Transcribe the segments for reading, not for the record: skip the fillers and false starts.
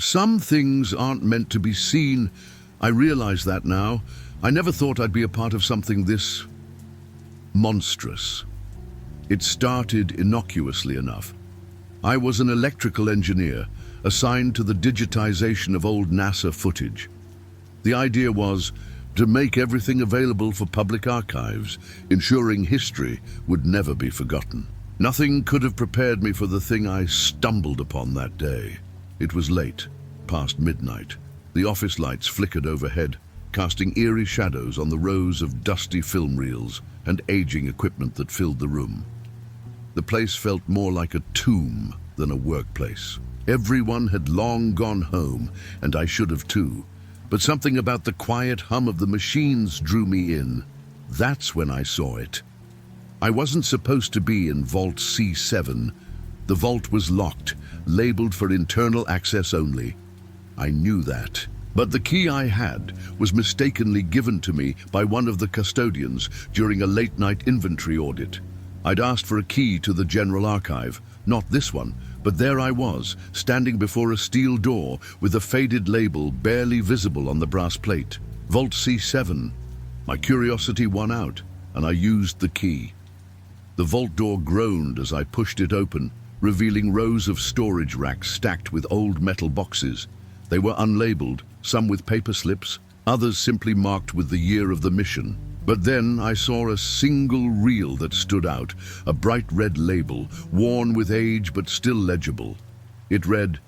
Some things aren't meant to be seen. I realize that now. I never thought I'd be a part of something this monstrous. It started innocuously enough. I was an electrical engineer assigned to the digitization of old NASA footage. The idea was to make everything available for public archives, ensuring history would never be forgotten. Nothing could have prepared me for the thing I stumbled upon that day. It was late, past midnight. The office lights flickered overhead, casting eerie shadows on the rows of dusty film reels and aging equipment that filled the room. The place felt more like a tomb than a workplace. Everyone had long gone home, and I should have too. But something about the quiet hum of the machines drew me in. That's when I saw it. I wasn't supposed to be in Vault C7. The vault was locked, labeled for internal access only. I knew that. But the key I had was mistakenly given to me by one of the custodians during a late-night inventory audit. I'd asked for a key to the General Archive, not this one, but there I was, standing before a steel door with a faded label barely visible on the brass plate. Vault C7. My curiosity won out, and I used the key. The vault door groaned as I pushed it open, revealing rows of storage racks stacked with old metal boxes. They were unlabeled, some with paper slips, others simply marked with the year of the mission. But then I saw a single reel that stood out, a bright red label, worn with age but still legible. It read,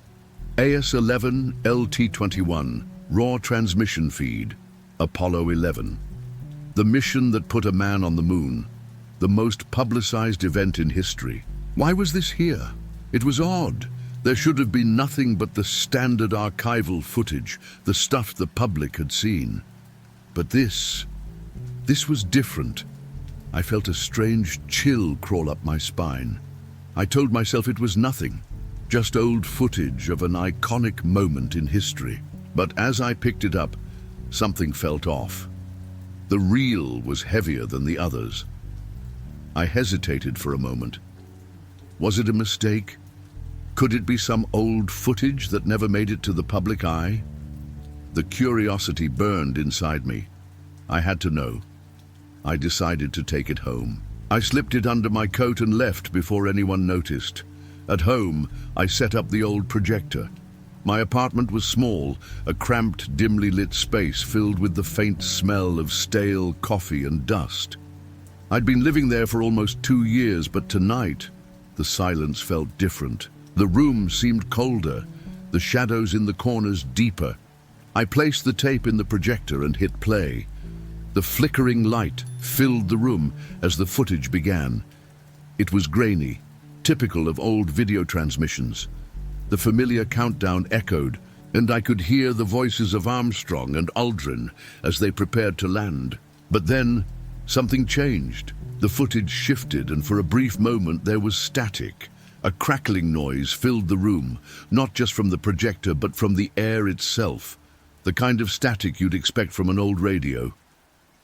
AS-11 LT-21, raw transmission feed, Apollo 11. The mission that put a man on the moon, the most publicized event in history. Why was this here? It was odd. There should have been nothing but the standard archival footage, the stuff the public had seen. But this was different. I felt a strange chill crawl up my spine. I told myself it was nothing, just old footage of an iconic moment in history. But as I picked it up, something felt off. The reel was heavier than the others. I hesitated for a moment. Was it a mistake? Could it be some old footage that never made it to the public eye? The curiosity burned inside me. I had to know. I decided to take it home. I slipped it under my coat and left before anyone noticed. At home, I set up the old projector. My apartment was small, a cramped, dimly lit space filled with the faint smell of stale coffee and dust. I'd been living there for almost 2 years, but tonight, the silence felt different. The room seemed colder, the shadows in the corners deeper. I placed the tape in the projector and hit play. The flickering light filled the room as the footage began. It was grainy, typical of old video transmissions. The familiar countdown echoed, and I could hear the voices of Armstrong and Aldrin as they prepared to land. But then, something changed. The footage shifted, and for a brief moment there was static. A crackling noise filled the room, not just from the projector but from the air itself, the kind of static you'd expect from an old radio.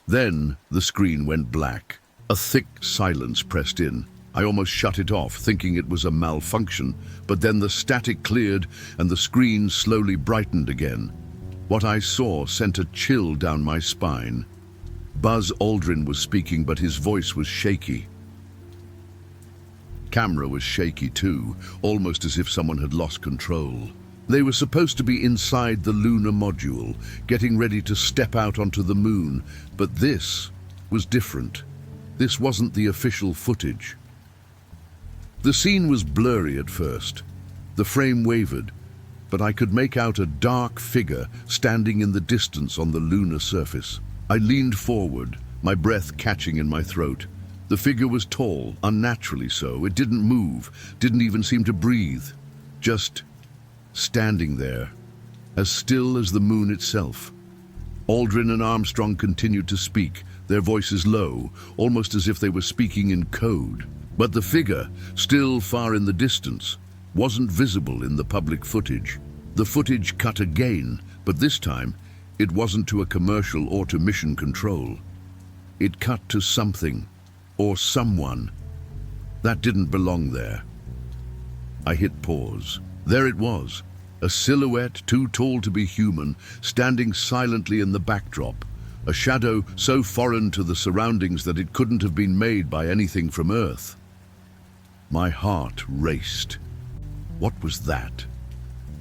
Then the screen went black. A thick silence pressed in. I almost shut it off, thinking it was a malfunction, but then the static cleared and the screen slowly brightened again. What I saw sent a chill down my spine. Buzz Aldrin was speaking, but his voice was shaky. Camera was shaky too, almost as if someone had lost control. They were supposed to be inside the lunar module, getting ready to step out onto the moon, but this was different. This wasn't the official footage. The scene was blurry at first. The frame wavered, but I could make out a dark figure standing in the distance on the lunar surface. I leaned forward, my breath catching in my throat. The figure was tall, unnaturally so. It didn't move, didn't even seem to breathe. Just standing there, as still as the moon itself. Aldrin and Armstrong continued to speak, their voices low, almost as if they were speaking in code. But the figure, still far in the distance, wasn't visible in the public footage. The footage cut again, but this time, it wasn't to a commercial or to mission control. It cut to something, or someone, that didn't belong there. I hit pause. There it was, A silhouette too tall to be human, standing silently in the backdrop. A shadow so foreign to the surroundings that it couldn't have been made by anything from Earth. My heart raced. What was that?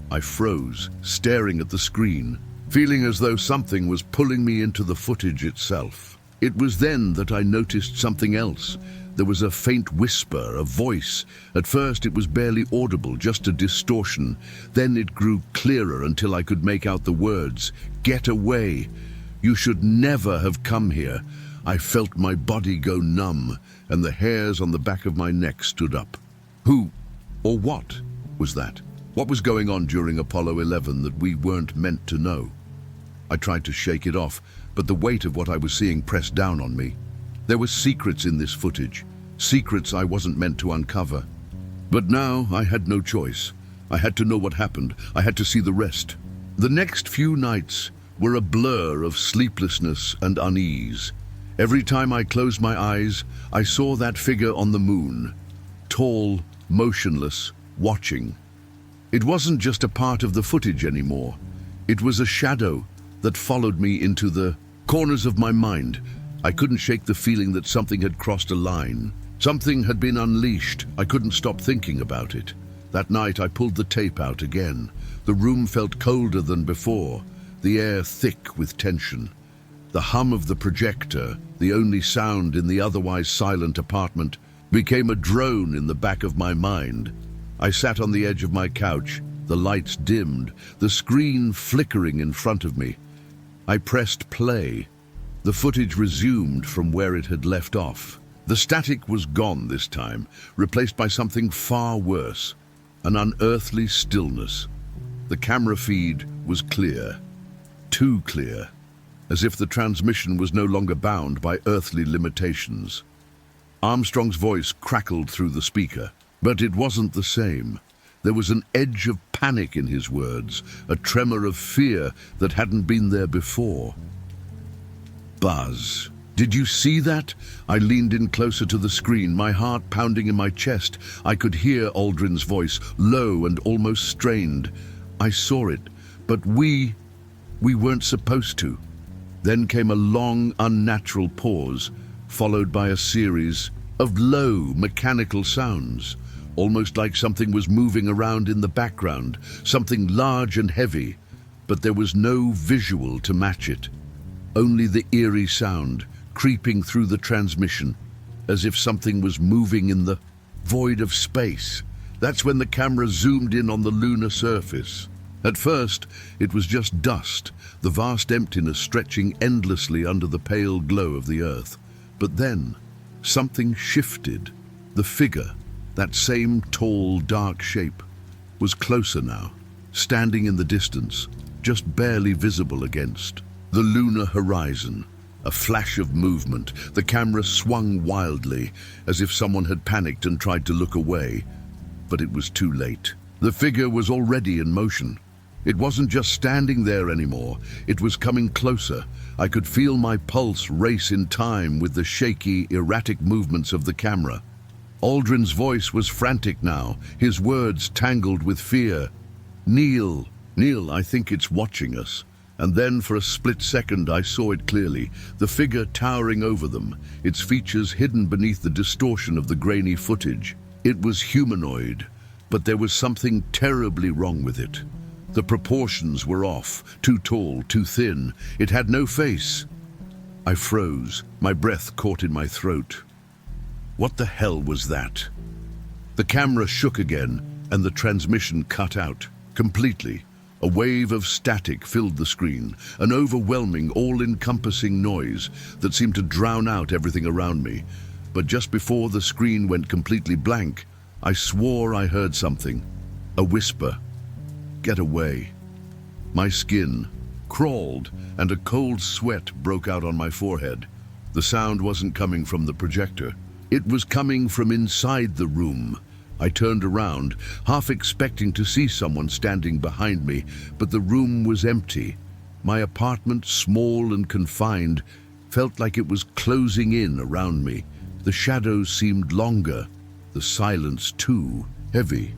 I froze, staring at the screen, feeling as though something was pulling me into the footage itself. It was then that I noticed something else. There was a faint whisper, a voice. At first it was barely audible, just a distortion. Then it grew clearer until I could make out the words, "Get away. You should never have come here." I felt my body go numb, and the hairs on the back of my neck stood up. Who, or what, was that? What was going on during Apollo 11 that we weren't meant to know? I tried to shake it off, but the weight of what I was seeing pressed down on me. There were secrets in this footage, secrets I wasn't meant to uncover. But now I had no choice. I had to know what happened. I had to see the rest. The next few nights were a blur of sleeplessness and unease. Every time I closed my eyes, I saw that figure on the moon, tall, motionless, watching. It wasn't just a part of the footage anymore. It was a shadow that followed me into the corners of my mind. I couldn't shake the feeling that something had crossed a line. Something had been unleashed. I couldn't stop thinking about it. That night I pulled the tape out again. The room felt colder than before, the air thick with tension. The hum of the projector, the only sound in the otherwise silent apartment, became a drone in the back of my mind. I sat on the edge of my couch, the lights dimmed, the screen flickering in front of me. I pressed play. The footage resumed from where it had left off. The static was gone this time, replaced by something far worse, an unearthly stillness. The camera feed was clear, too clear, as if the transmission was no longer bound by earthly limitations. Armstrong's voice crackled through the speaker, but it wasn't the same. There was an edge of panic in his words, a tremor of fear that hadn't been there before. "Buzz, did you see that?" I leaned in closer to the screen, my heart pounding in my chest. I could hear Aldrin's voice, low and almost strained. "I saw it, but we weren't supposed to." Then came a long, unnatural pause, followed by a series of low, mechanical sounds, almost like something was moving around in the background, something large and heavy, but there was no visual to match it. Only the eerie sound, creeping through the transmission, as if something was moving in the void of space. That's when the camera zoomed in on the lunar surface. At first, it was just dust, the vast emptiness stretching endlessly under the pale glow of the Earth. But then, something shifted. The figure, that same tall, dark shape, was closer now, standing in the distance, just barely visible against the lunar horizon. A flash of movement. The camera swung wildly, as if someone had panicked and tried to look away. But it was too late. The figure was already in motion. It wasn't just standing there anymore. It was coming closer. I could feel my pulse race in time with the shaky, erratic movements of the camera. Aldrin's voice was frantic now, his words tangled with fear. "Neil, I think it's watching us." And then for a split second I saw it clearly, the figure towering over them, its features hidden beneath the distortion of the grainy footage. It was humanoid, but there was something terribly wrong with it. The proportions were off, too tall, too thin. It had no face. I froze, my breath caught in my throat. What the hell was that? The camera shook again, and the transmission cut out, completely. A wave of static filled the screen, an overwhelming, all-encompassing noise that seemed to drown out everything around me. But just before the screen went completely blank, I swore I heard something. A whisper. "Get away." My skin crawled, and a cold sweat broke out on my forehead. The sound wasn't coming from the projector. It was coming from inside the room. I turned around, half expecting to see someone standing behind me, but the room was empty. My apartment, small and confined, felt like it was closing in around me. The shadows seemed longer, the silence too heavy.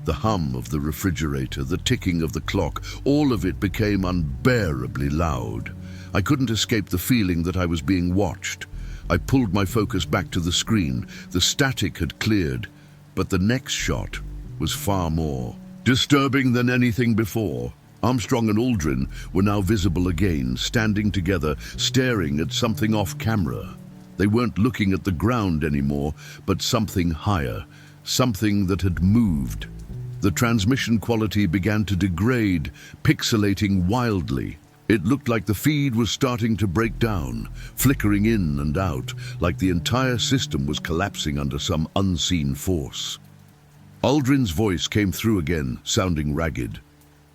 The hum of the refrigerator, the ticking of the clock, all of it became unbearably loud. I couldn't escape the feeling that I was being watched. I pulled my focus back to the screen. The static had cleared, but the next shot was far more disturbing than anything before. Armstrong and Aldrin were now visible again, standing together, staring at something off camera. They weren't looking at the ground anymore, but something higher, something that had moved. The transmission quality began to degrade, pixelating wildly. It looked like the feed was starting to break down, flickering in and out, like the entire system was collapsing under some unseen force. Aldrin's voice came through again, sounding ragged.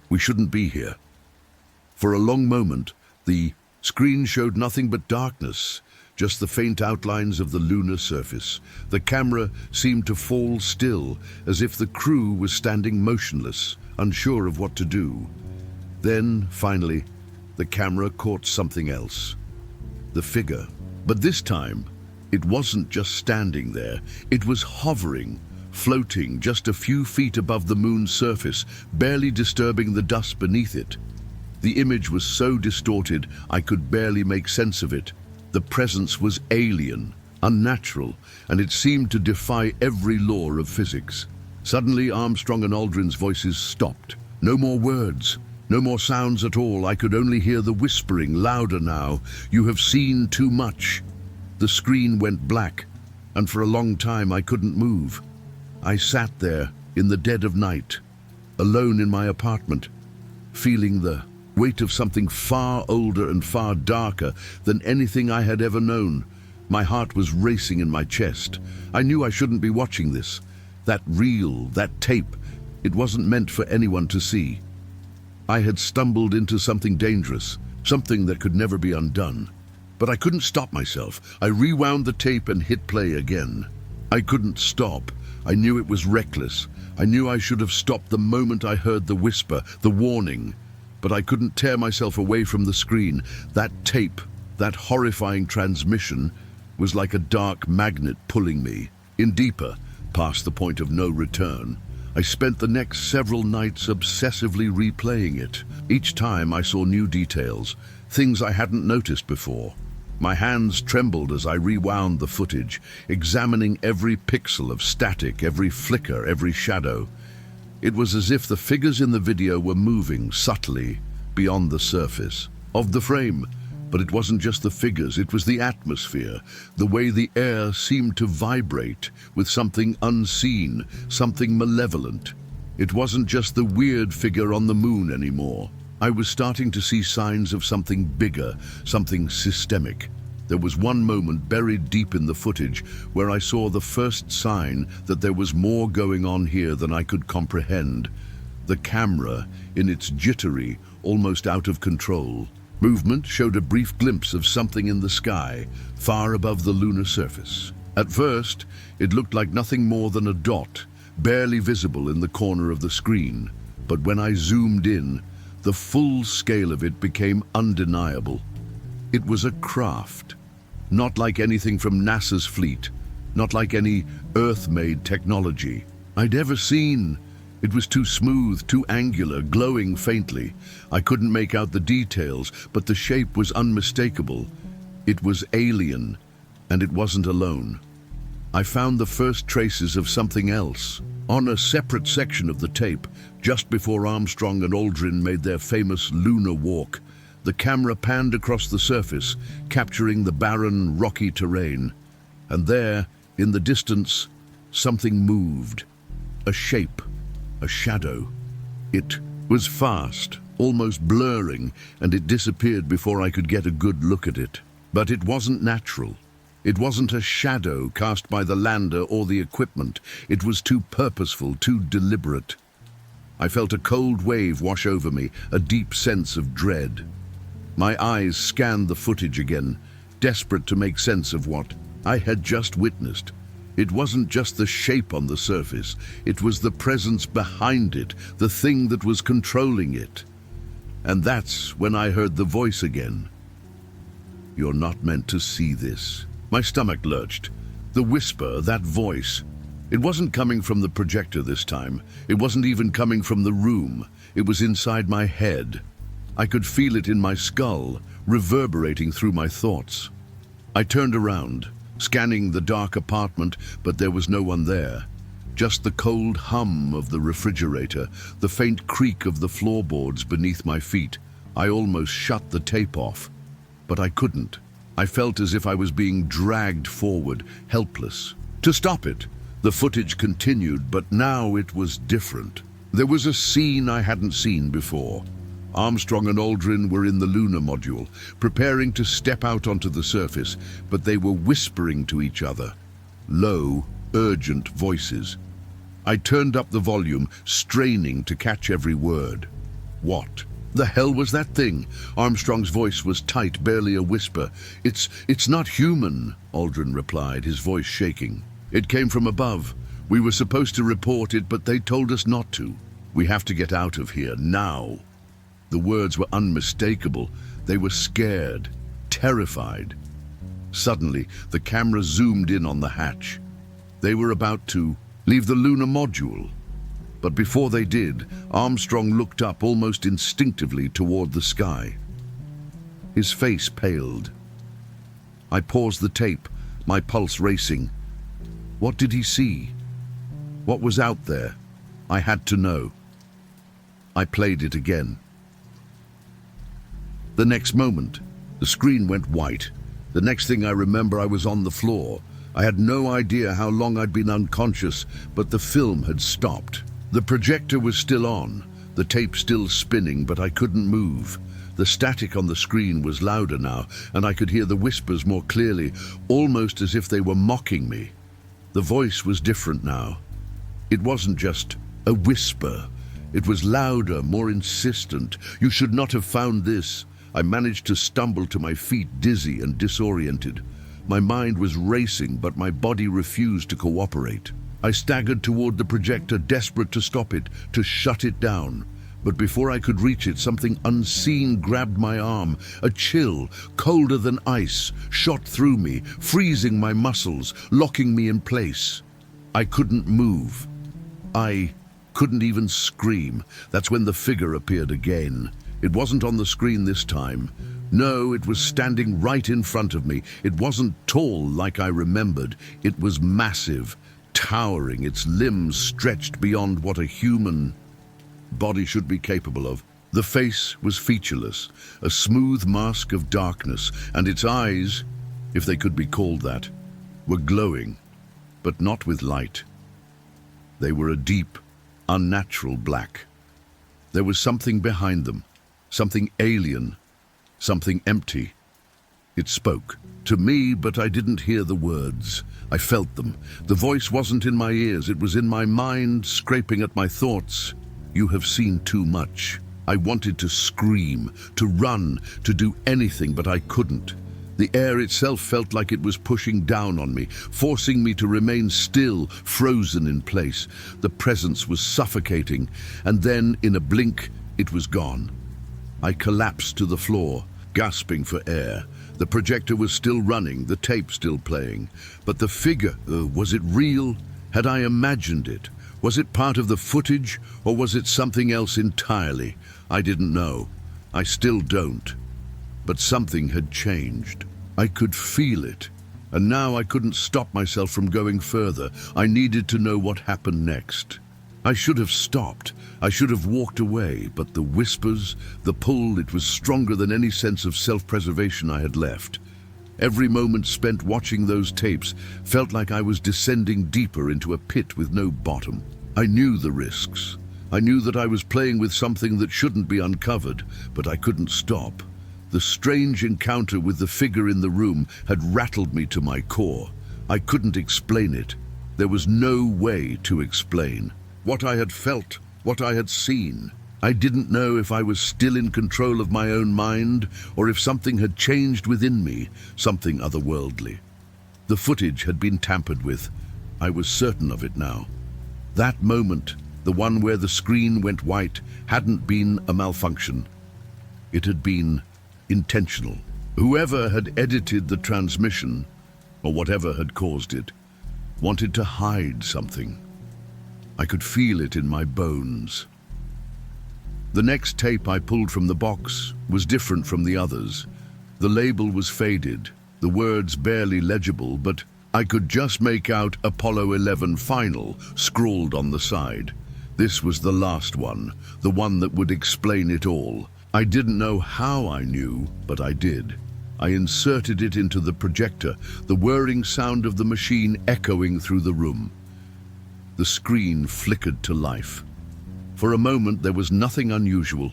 "We shouldn't be here." For a long moment, the screen showed nothing but darkness, just the faint outlines of the lunar surface. The camera seemed to fall still, as if the crew was standing motionless, unsure of what to do. Then, finally, the camera caught something else. The figure. But this time, it wasn't just standing there. It was hovering, floating just a few feet above the moon's surface, barely disturbing the dust beneath it. The image was so distorted, I could barely make sense of it. The presence was alien, unnatural, and it seemed to defy every law of physics. Suddenly, Armstrong and Aldrin's voices stopped. No more words, no more sounds at all. I could only hear the whispering, louder now. "You have seen too much." The screen went black, and for a long time I couldn't move. I sat there in the dead of night, alone in my apartment, feeling the weight of something far older and far darker than anything I had ever known. My heart was racing in my chest. I knew I shouldn't be watching this. That reel, that tape, it wasn't meant for anyone to see. I had stumbled into something dangerous, something that could never be undone. But I couldn't stop myself. I rewound the tape and hit play again. I couldn't stop. I knew it was reckless. I knew I should have stopped the moment I heard the whisper, the warning. But I couldn't tear myself away from the screen. That tape, that horrifying transmission, was like a dark magnet pulling me in deeper, past the point of no return. I spent the next several nights obsessively replaying it. Each time I saw new details, things I hadn't noticed before. My hands trembled as I rewound the footage, examining every pixel of static, every flicker, every shadow. It was as if the figures in the video were moving subtly beyond the surface of the frame. But it wasn't just the figures, it was the atmosphere, the way the air seemed to vibrate with something unseen, something malevolent. It wasn't just the weird figure on the moon anymore. I was starting to see signs of something bigger, something systemic. There was one moment buried deep in the footage where I saw the first sign that there was more going on here than I could comprehend. The camera, in its jittery, almost out of control movement, showed a brief glimpse of something in the sky, far above the lunar surface. At first, it looked like nothing more than a dot, barely visible in the corner of the screen. But when I zoomed in, the full scale of it became undeniable. It was a craft, not like anything from NASA's fleet, not like any Earth-made technology I'd ever seen. It was too smooth, too angular, glowing faintly. I couldn't make out the details, but the shape was unmistakable. It was alien, and it wasn't alone. I found the first traces of something else. On a separate section of the tape, just before Armstrong and Aldrin made their famous lunar walk, the camera panned across the surface, capturing the barren, rocky terrain. And there, in the distance, something moved. A shape, a shadow. It was fast, almost blurring, and it disappeared before I could get a good look at it. But it wasn't natural. It wasn't a shadow cast by the lander or the equipment. It was too purposeful, too deliberate. I felt a cold wave wash over me, a deep sense of dread. My eyes scanned the footage again, desperate to make sense of what I had just witnessed. It wasn't just the shape on the surface, it was the presence behind it, the thing that was controlling it. And that's when I heard the voice again. "You're not meant to see this." My stomach lurched. The whisper, that voice, It wasn't coming from the projector this time. It wasn't even coming from the room. It was inside my head. I could feel it in my skull, reverberating through my thoughts. I turned around, scanning the dark apartment, but there was no one there. Just the cold hum of the refrigerator, the faint creak of the floorboards beneath my feet. I almost shut the tape off, but I couldn't. I felt as if I was being dragged forward, helpless. To stop it, the footage continued, but now it was different. There was a scene I hadn't seen before. Armstrong and Aldrin were in the lunar module, preparing to step out onto the surface, but they were whispering to each other. Low, urgent voices. I turned up the volume, straining to catch every word. What the hell was that thing? Armstrong's voice was tight, barely a whisper. It's not human, Aldrin replied, his voice shaking. It came from above. We were supposed to report it, but they told us not to. We have to get out of here, now. The words were unmistakable. They were scared, terrified. Suddenly, the camera zoomed in on the hatch. They were about to leave the lunar module. But before they did, Armstrong looked up almost instinctively toward the sky. His face paled. I paused the tape, my pulse racing. What did he see? What was out there? I had to know. I played it again. The next moment, the screen went white. The next thing I remember, I was on the floor. I had no idea how long I'd been unconscious, but the film had stopped. The projector was still on, the tape still spinning, but I couldn't move. The static on the screen was louder now, and I could hear the whispers more clearly, almost as if they were mocking me. The voice was different now. It wasn't just a whisper. It was louder, more insistent. You should not have found this. I managed to stumble to my feet, dizzy and disoriented. My mind was racing, but my body refused to cooperate. I staggered toward the projector, desperate to stop it, to shut it down. But before I could reach it, something unseen grabbed my arm. A chill, colder than ice, shot through me, freezing my muscles, locking me in place. I couldn't move. I couldn't even scream. That's when the figure appeared again. It wasn't on the screen this time. No, it was standing right in front of me. It wasn't tall like I remembered. It was massive, towering, its limbs stretched beyond what a human body should be capable of. The face was featureless, a smooth mask of darkness, and its eyes, if they could be called that, were glowing, but not with light. They were a deep, unnatural black. There was something behind them, something alien, something empty. It spoke to me, but I didn't hear the words. I felt them. The voice wasn't in my ears, it was in my mind, scraping at my thoughts. You have seen too much. I wanted to scream, to run, to do anything, but I couldn't. The air itself felt like it was pushing down on me, forcing me to remain still, frozen in place. The presence was suffocating, and then, in a blink, it was gone. I collapsed to the floor, gasping for air. The projector was still running, the tape still playing. But the figure, was it real? Had I imagined it? Was it part of the footage, or was it something else entirely? I didn't know. I still don't. But something had changed. I could feel it. And now I couldn't stop myself from going further. I needed to know what happened next. I should have stopped. I should have walked away, but the whispers, the pull, it was stronger than any sense of self-preservation I had left. Every moment spent watching those tapes felt like I was descending deeper into a pit with no bottom. I knew the risks. I knew that I was playing with something that shouldn't be uncovered, but I couldn't stop. The strange encounter with the figure in the room had rattled me to my core. I couldn't explain it. There was no way to explain what I had felt, what I had seen. I didn't know if I was still in control of my own mind or if something had changed within me, something otherworldly. The footage had been tampered with. I was certain of it now. That moment, the one where the screen went white, hadn't been a malfunction. It had been intentional. Whoever had edited the transmission, or whatever had caused it, wanted to hide something. I could feel it in my bones. The next tape I pulled from the box was different from the others. The label was faded, the words barely legible, but I could just make out Apollo 11 Final scrawled on the side. This was the last one, the one that would explain it all. I didn't know how I knew, but I did. I inserted it into the projector, the whirring sound of the machine echoing through the room. The screen flickered to life. For a moment there was nothing unusual.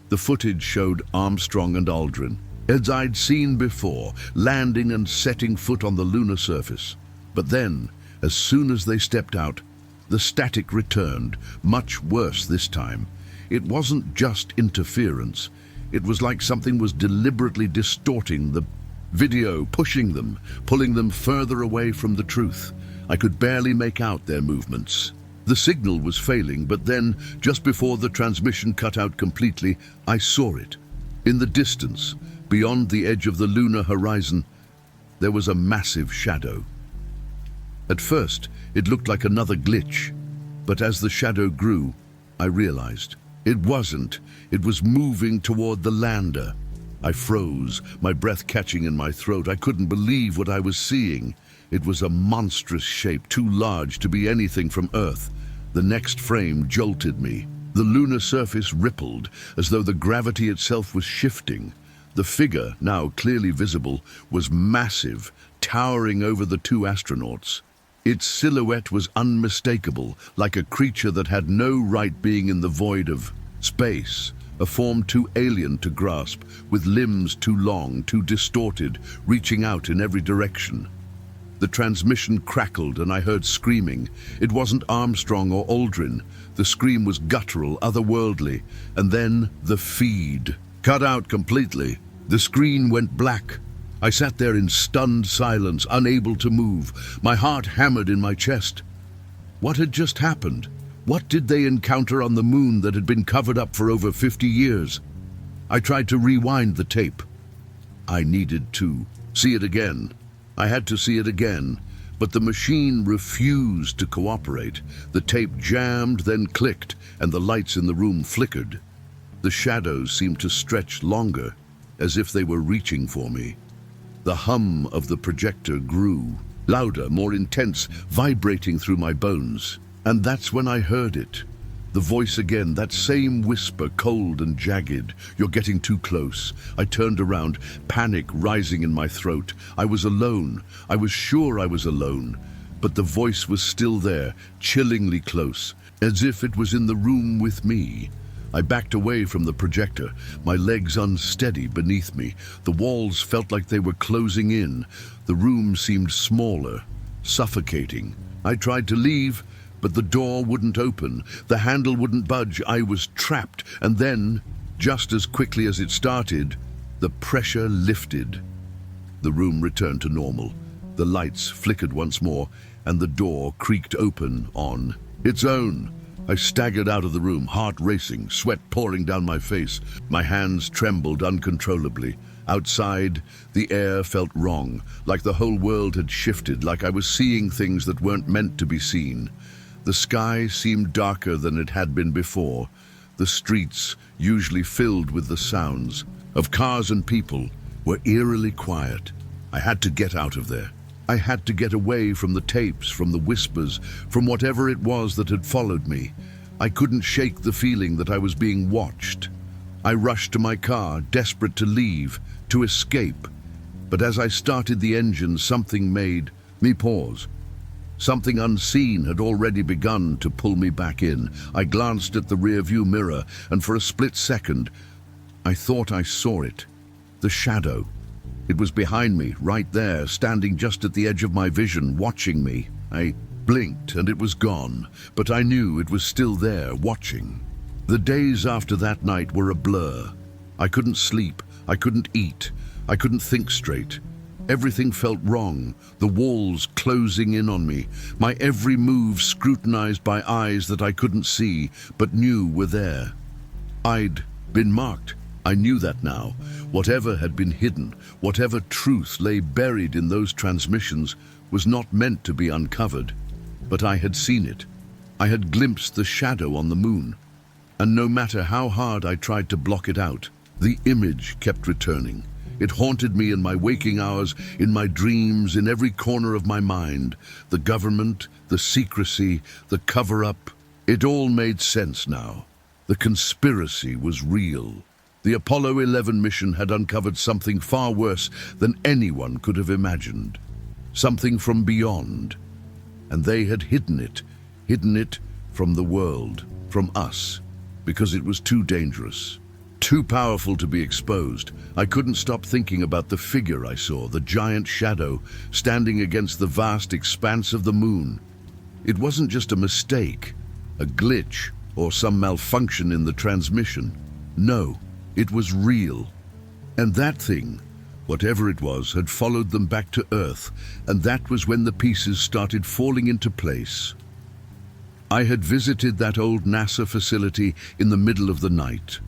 The footage showed Armstrong and Aldrin, as I'd seen before, landing and setting foot on the lunar surface. But then, as soon as they stepped out, the static returned, much worse this time. It wasn't just interference. It was like something was deliberately distorting the video, pushing them, pulling them further away from the truth. I could barely make out their movements. The signal was failing, but then, just before the transmission cut out completely, I saw it. In the distance, beyond the edge of the lunar horizon, there was a massive shadow. At first, it looked like another glitch, but as the shadow grew, I realized it wasn't. It was moving toward the lander. I froze, my breath catching in my throat. I couldn't believe what I was seeing. It was a monstrous shape, too large to be anything from Earth. The next frame jolted me. The lunar surface rippled, as though the gravity itself was shifting. The figure, now clearly visible, was massive, towering over the two astronauts. Its silhouette was unmistakable, like a creature that had no right being in the void of space, a form too alien to grasp, with limbs too long, too distorted, reaching out in every direction. The transmission crackled and I heard screaming. It wasn't Armstrong or Aldrin. The scream was guttural, otherworldly. And then the feed cut out completely. The screen went black. I sat there in stunned silence, unable to move. My heart hammered in my chest. What had just happened? What did they encounter on the moon that had been covered up for over 50 years? I tried to rewind the tape. I needed to see it again. I had to see it again, but the machine refused to cooperate. The tape jammed, then clicked, and the lights in the room flickered. The shadows seemed to stretch longer, as if they were reaching for me. The hum of the projector grew, louder, more intense, vibrating through my bones. And that's when I heard it. The voice again, that same whisper, cold and jagged. "You're getting too close." I turned around, panic rising in my throat. I was alone. I was sure I was alone. But the voice was still there, chillingly close, as if it was in the room with me. I backed away from the projector, my legs unsteady beneath me. The walls felt like they were closing in. The room seemed smaller, suffocating. I tried to leave, but the door wouldn't open. The handle wouldn't budge. I was trapped. And then, just as quickly as it started, the pressure lifted. The room returned to normal. The lights flickered once more, and the door creaked open on its own. I staggered out of the room, heart racing, sweat pouring down my face. My hands trembled uncontrollably. Outside, the air felt wrong, like the whole world had shifted, like I was seeing things that weren't meant to be seen. The sky seemed darker than it had been before. The streets, usually filled with the sounds of cars and people, were eerily quiet. I had to get out of there. I had to get away from the tapes, from the whispers, from whatever it was that had followed me. I couldn't shake the feeling that I was being watched. I rushed to my car, desperate to leave, to escape. But as I started the engine, something made me pause. Something unseen had already begun to pull me back in. I glanced at the rearview mirror, and for a split second, I thought I saw it. The shadow. It was behind me, right there, standing just at the edge of my vision, watching me. I blinked, and it was gone, but I knew it was still there, watching. The days after that night were a blur. I couldn't sleep. I couldn't eat. I couldn't think straight. Everything felt wrong, the walls closing in on me, my every move scrutinized by eyes that I couldn't see, but knew were there. I'd been marked. I knew that now. Whatever had been hidden, whatever truth lay buried in those transmissions was not meant to be uncovered. But I had seen it. I had glimpsed the shadow on the moon. And no matter how hard I tried to block it out, the image kept returning. It haunted me in my waking hours, in my dreams, in every corner of my mind. The government, the secrecy, the cover-up, it all made sense now. The conspiracy was real. The Apollo 11 mission had uncovered something far worse than anyone could have imagined. Something from beyond. And they had hidden it from the world, from us, because it was too dangerous. Too powerful to be exposed. I couldn't stop thinking about the figure I saw, the giant shadow standing against the vast expanse of the moon. It wasn't just a mistake, a glitch, or some malfunction in the transmission. No, it was real. And that thing, whatever it was, had followed them back to Earth, and that was when the pieces started falling into place. I had visited that old NASA facility in the middle of the night.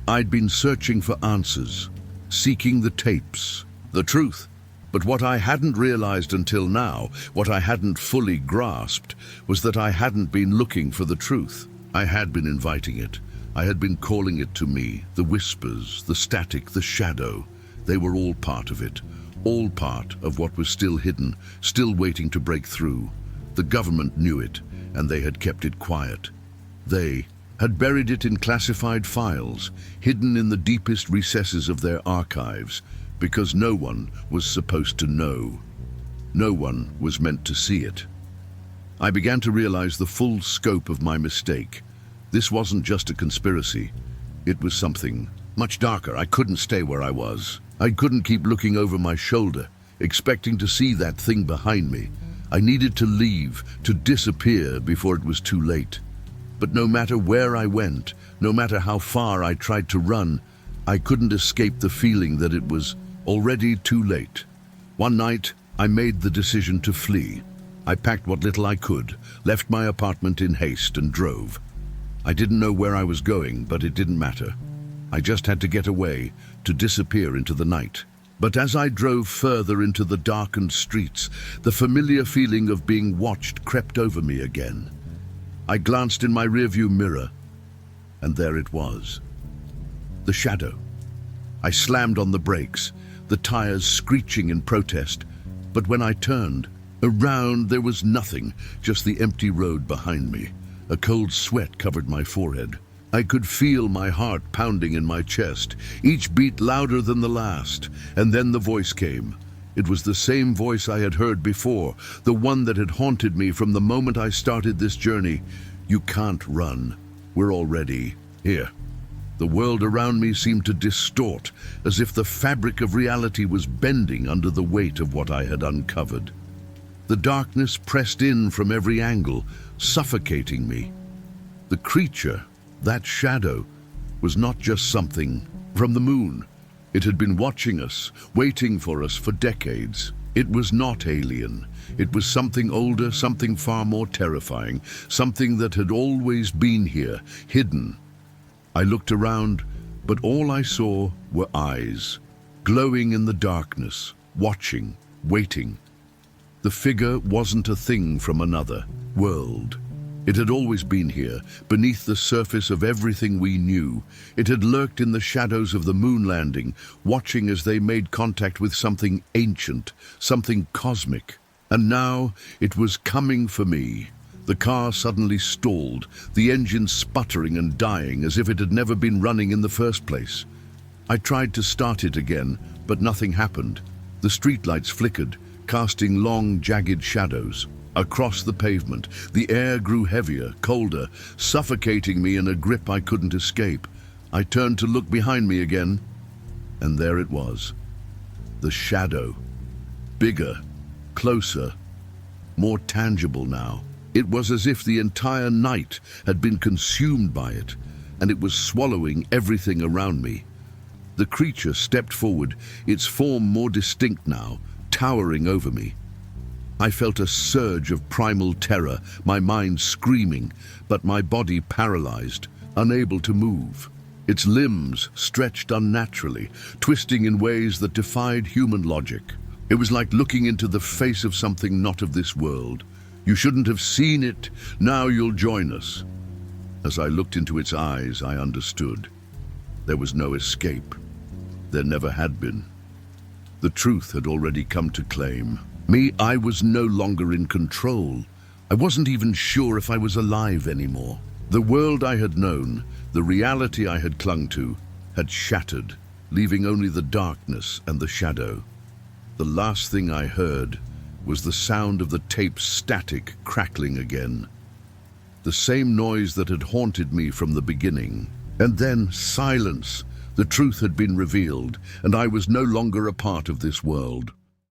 I'd been searching for answers, seeking the tapes, the truth. But what I hadn't realized until now, what I hadn't fully grasped, was that I hadn't been looking for the truth. I had been inviting it. I had been calling it to me. The whispers, the static, the shadow. They were all part of it. All part of what was still hidden, still waiting to break through. The government knew it, and they had kept it quiet. They had buried it in classified files, hidden in the deepest recesses of their archives, because no one was supposed to know. No one was meant to see it. I began to realize the full scope of my mistake. This wasn't just a conspiracy. It was something much darker. I couldn't stay where I was. I couldn't keep looking over my shoulder, expecting to see that thing behind me. I needed to leave, to disappear before it was too late. But no matter where I went, no matter how far I tried to run, I couldn't escape the feeling that it was already too late. One night, I made the decision to flee. I packed what little I could, left my apartment in haste, and drove. I didn't know where I was going, but it didn't matter. I just had to get away, to disappear into the night. But as I drove further into the darkened streets, the familiar feeling of being watched crept over me again. I glanced in my rearview mirror, and there it was. The shadow. I slammed on the brakes, the tires screeching in protest, but when I turned, around there was nothing, just the empty road behind me. A cold sweat covered my forehead. I could feel my heart pounding in my chest, each beat louder than the last, and then the voice came. It was the same voice I had heard before, the one that had haunted me from the moment I started this journey. You can't run. We're already here. The world around me seemed to distort, as if the fabric of reality was bending under the weight of what I had uncovered. The darkness pressed in from every angle, suffocating me. The creature, that shadow, was not just something from the moon. It had been watching us, waiting for us for decades. It was not alien. It was something older, something far more terrifying, something that had always been here, hidden. I looked around, but all I saw were eyes, glowing in the darkness, watching, waiting. The figure wasn't a thing from another world. It had always been here, beneath the surface of everything we knew. It had lurked in the shadows of the moon landing, watching as they made contact with something ancient, something cosmic. And now it was coming for me. The car suddenly stalled, the engine sputtering and dying as if it had never been running in the first place. I tried to start it again, but nothing happened. The streetlights flickered, casting long, jagged shadows. Across the pavement, the air grew heavier, colder, suffocating me in a grip I couldn't escape. I turned to look behind me again, and there it was. The shadow. Bigger, closer, more tangible now. It was as if the entire night had been consumed by it, and it was swallowing everything around me. The creature stepped forward, its form more distinct now, towering over me. I felt a surge of primal terror, my mind screaming, but my body paralyzed, unable to move. its limbs stretched unnaturally, twisting in ways that defied human logic. It was like looking into the face of something not of this world. You shouldn't have seen it, now you'll join us. As I looked into its eyes, I understood. There was no escape. There never had been. The truth had already come to claim. Me, I was no longer in control. I wasn't even sure if I was alive anymore. The world I had known, the reality I had clung to, had shattered, leaving only the darkness and the shadow. The last thing I heard was the sound of the tape's static crackling again. The same noise that had haunted me from the beginning. And then silence. The truth had been revealed, and I was no longer a part of this world.